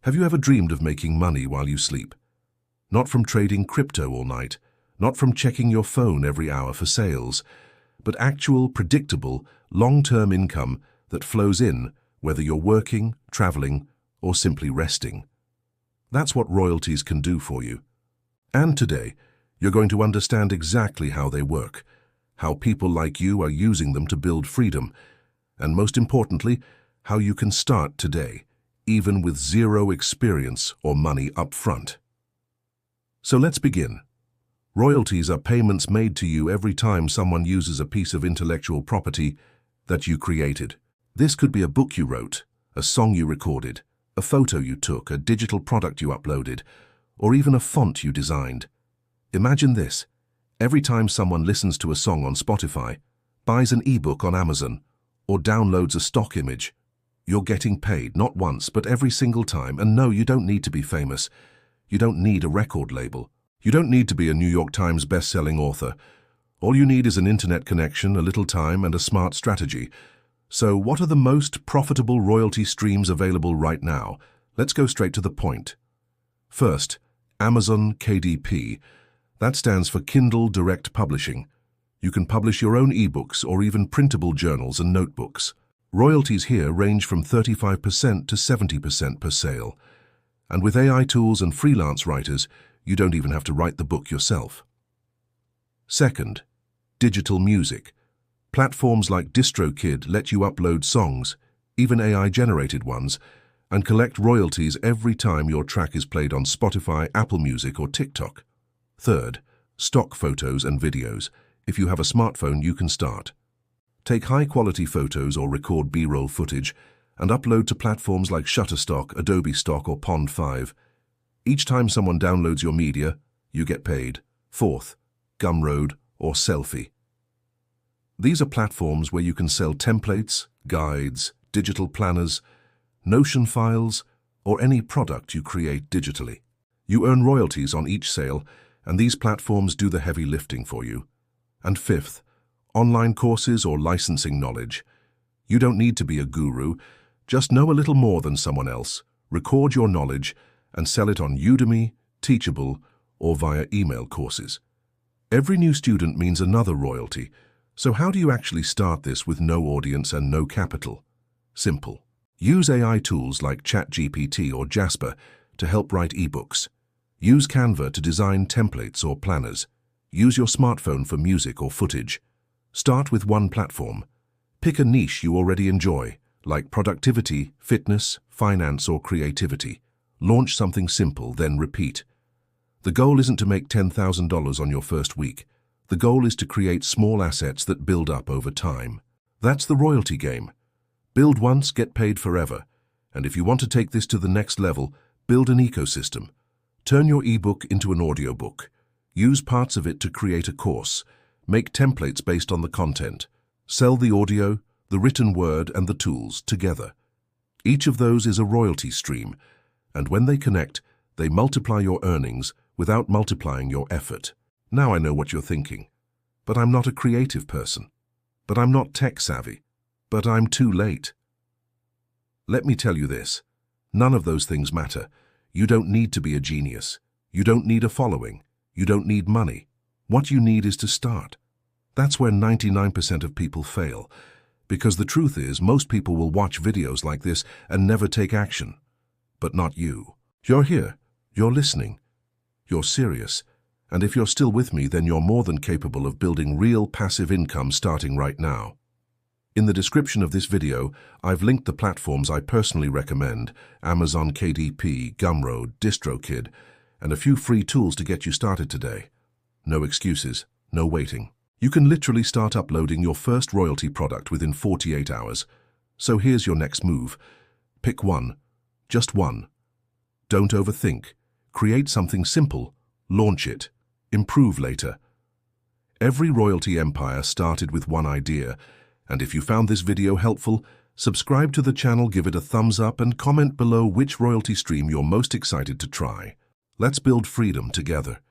Have you ever dreamed of making money while you sleep? Not from trading crypto all night, not from checking your phone every hour for sales, but actual, predictable, long-term income that flows in whether you're working, traveling, or simply resting. That's what royalties can do for you. And today, you're going to understand exactly how they work, how people like you are using them to build freedom, and most importantly, how you can start today, even with zero experience or money up front. So let's begin. Royalties are payments made to you every time someone uses a piece of intellectual property that you created. This could be a book you wrote, a song you recorded, a photo you took, a digital product you uploaded, or even a font you designed. Imagine this. Every time someone listens to a song on Spotify, buys an ebook on Amazon, or downloads a stock image, you're getting paid not once but every single time. And no, you don't need to be famous. You don't need a record label. You don't need to be a New York Times best-selling author. All you need is an internet connection, a little time, and a smart strategy. So what are the most profitable royalty streams available right now? Let's go straight to the point. First, Amazon KDP. That stands for Kindle Direct Publishing. You can publish your own ebooks or even printable journals and notebooks. Royalties here range from 35% to 70% per sale. And with AI tools and freelance writers, you don't even have to write the book yourself. Second, digital music. Platforms like DistroKid let you upload songs, even AI-generated ones, and collect royalties every time your track is played on Spotify, Apple Music, or TikTok. Third, stock photos and videos. If you have a smartphone, you can start. Take high-quality photos or record B-roll footage and upload to platforms like Shutterstock, Adobe Stock, or Pond 5. Each time someone downloads your media, you get paid. Fourth, Gumroad or Selfie. These are platforms where you can sell templates, guides, digital planners, Notion files, or any product you create digitally. You earn royalties on each sale, and these platforms do the heavy lifting for you. And fifth, online courses or licensing knowledge. You don't need to be a guru, just know a little more than someone else, record your knowledge, and sell it on Udemy, Teachable, or via email courses. Every new student means another royalty, so how do you actually start this with no audience and no capital? Simple. Use AI tools like ChatGPT or Jasper to help write ebooks. Use Canva to design templates or planners. Use your smartphone for music or footage. Start with one platform. Pick a niche you already enjoy, like productivity, fitness, finance, or creativity. Launch something simple, then repeat. The goal isn't to make $10,000 on your first week. The goal is to create small assets that build up over time. That's the royalty game. Build once, get paid forever. And if you want to take this to the next level, build an ecosystem. Turn your ebook into an audiobook. Use parts of it to create a course. Make templates based on the content. Sell the audio, the written word, and the tools together. Each of those is a royalty stream, and when they connect, they multiply your earnings without multiplying your effort. Now I know what you're thinking. But I'm not a creative person. But I'm not tech-savvy. But I'm too late. Let me tell you this. None of those things matter. You don't need to be a genius. You don't need a following. You don't need money. What you need is to start. That's where 99% of people fail. Because the truth is, most people will watch videos like this and never take action. But not you. You're here. You're listening. You're serious. And if you're still with me, then you're more than capable of building real passive income starting right now. In the description of this video, I've linked the platforms I personally recommend: Amazon KDP, Gumroad, DistroKid, and a few free tools to get you started today. No excuses, no waiting. You can literally start uploading your first royalty product within 48 hours. So here's your next move. Pick one. Just one. Don't overthink. Create something simple. Launch it. Improve later. Every royalty empire started with one idea, and if you found this video helpful, subscribe to the channel, give it a thumbs up, and comment below which royalty stream you're most excited to try. Let's build freedom together.